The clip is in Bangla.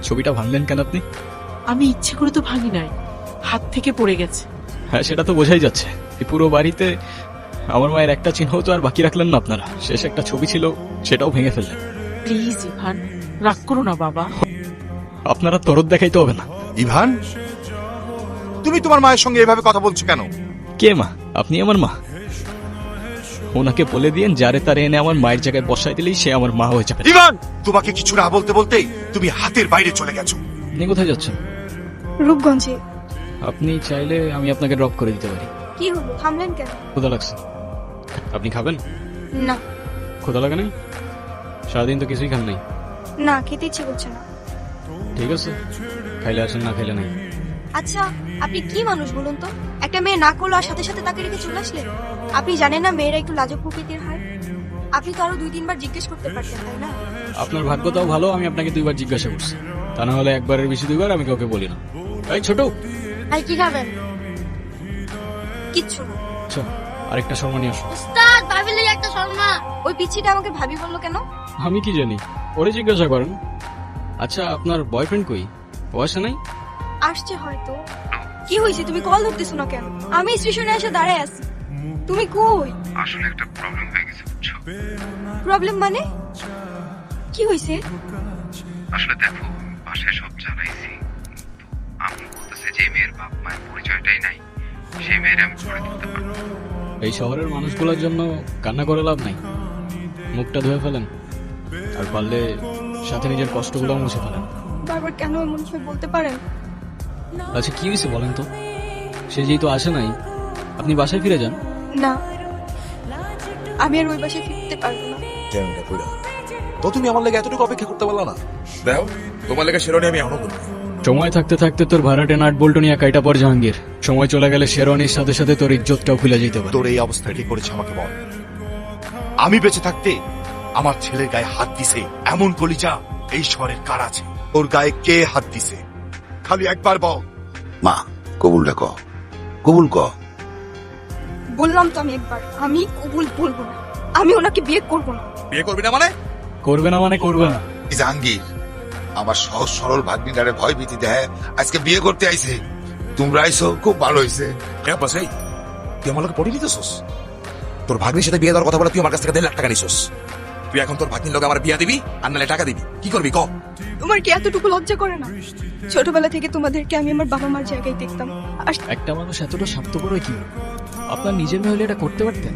ছবিটা ভাঙলেন কেন আপনি? আমি ইচ্ছে করে তো ভাঙি নাই, হাত থেকে পড়ে গেছে। হ্যাঁ, সেটা তো বোঝাই যাচ্ছে। এই পুরো বাড়িতে আমার মায়ের একটা চিহ্ন তো আর বাকি রাখলেন না আপনারা। শেষ একটা ছবি ছিল, সেটাও ভেঙে ফেললেন। প্লিজ ইভান, রাগ করো না বাবা। আপনারা তরদ দেখাইতে হবে না। ইভান, তুমি তোমার মায়ের সঙ্গে এভাবে কথা বলছো কেন? কে মা? আপনি আমার মা। ওনাকে বলে দিয়েন যারে তারে এনে আমার মায়ের জায়গায় বসাই দিলেই সে আমার মা হয়ে যাবে। ইভান, তোমাকে কিছু না বলতে বলতেই তুমি হাতের বাইরে চলে গেছো। আপনি কোথায় যাচ্ছেন? রূপগঞ্জে। আপনি চাইলে আমি আপনাকে ড্রপ করে দিতে পারি। কি হলো, থামলেন কেন? ক্ষুধা লাগছে, আপনি খাবেন? না ক্ষুধা লাগে নাই? সারাদিন তো কিছুই খান নাই। না, খেতে ইচ্ছে করছে না। ঠিক আছে, খাইলে আসেন, না খাইলে নাই। আচ্ছা, আপনি কি মানুষ বলুন তো? একটা মেয়ে না করলো আর সাথে সাথে তাকে রেখে চলে আসলেন। আপনি জানেন না মেয়েরা একটু লাজুক প্রকৃতির হয়? আপনি তো আরো 2-3 বার জিজ্ঞেস করতে পারতেন, তাই না? আপনার ভাগ্যটাও ভালো, আমি আপনাকে 2 বার জিজ্ঞাসা করছি। তা না হলে একবারের বেশি 2 বার আমি কাউকে বলি না। এই ছোট, আর কি খাবেন? কিচ্ছু না। আচ্ছা, আরেকটা শর্মা নিয়ে আসো। উস্তাদ, ভাবি লই একটা শর্মা। ওই পিচ্চিটা আমাকে ভাবি বললো কেন? আমি কি জানি, ওরে জিজ্ঞাসা করেন। আচ্ছা, আপনার বয়ফ্রেন্ড কই? ও আসে নাই? আসছে হয়তো। কি হয়েছে, তুমি কল ধরতেছো না কেন? আমি স্টেশনে এসে দাঁড়ায় আছি। তুমি কই? আসলে একটা প্রবলেম হয়ে গেছে বুঝছো। প্রবলেম মানে? কি হয়েছে? আসলে দেখো, বাসায় সব জানাইছি, আমি বলতেছে যে মেয়ের বাপ মায়ের পরিচয়টাই নাই, সেই মেয়ের আমি করে দিতে পারবো। এই শহরের মানুষগুলোর জন্য কান্না করে লাভ নাই। মুখটা ধুয়ে ফেলেন, আর পারলে সাথে নিজের কষ্টগুলো মুছে ফেলেন। বারবার কেন এমন ভাবে বলতে পারেন? আচ্ছা, কি হয়েছে বলেন তো? সে যেহেতু আসে নাই, আপনি বাসায় ফিরে যান। না, আমি আর ওই বাসায় ফিরতে পারবো না। তো তুমি আমার লেগে এতটুকু অপেক্ষা করতে পারলা না? দেখো, তোমার লেগে শেরওয়ানি আমি এখনো করবো। সময় থাকতে থাকতে তোর ভাড়াটে নাট বল্টু নিয়ে কাইটা পর জাহাঙ্গীর। সময় চলে গেলে শেরওয়ানির সাথে সাথে তোর ইজ্জতটাও খুলে যেতে পারে। তোর এই অবস্থা কি করেছে আমাকে বল। আমি বেঁচে থাকতে আমার ছেলের গায়ে হাত দিছে এমন কলিজা এই শহরের কার আছে? ওর গায়ে কে হাত দিছে? খালি একবার বল। মা, কবুলটা ক, কবুল ক। বললাম তো আমি একবার, আমি কবুল বলবো না। আমি ওনাকে বিয়ে করবো না। বিয়ে করবি না মানে? করবে না মানে করবে না। জাহাঙ্গীর আমার সহজ সরল ভাগ্নিটারে ভয় ভীতি দেয়, আজকে বিয়ে করতে আইছে। তোমরা আইছো, খুব ভালো হয়েছে। বাসাই তুই আমার লোকে পড়ে দিতেছস। তোর ভাগ্নির সাথে বিয়ে দেওয়ার কথা বলে তুই আমার কাছ থেকে 1.5 লাখ টাকা নিছস। তুই এখন তোর ভাগ্নির লোকে আমার বিয়া দিবি আর নালে টাকা দিবি, কি করবি ক? তোমার কি এতটুকু লজ্জা করে না? ছোটবেলা থেকে তোমাদেরকে আমি আমার বাবা মার জায়গায় দেখতাম। আর একটা মানুষ এতটা স্বার্থপর হয় কি? আপনার নিজের মেয়ে হলে এটা করতে পারতেন?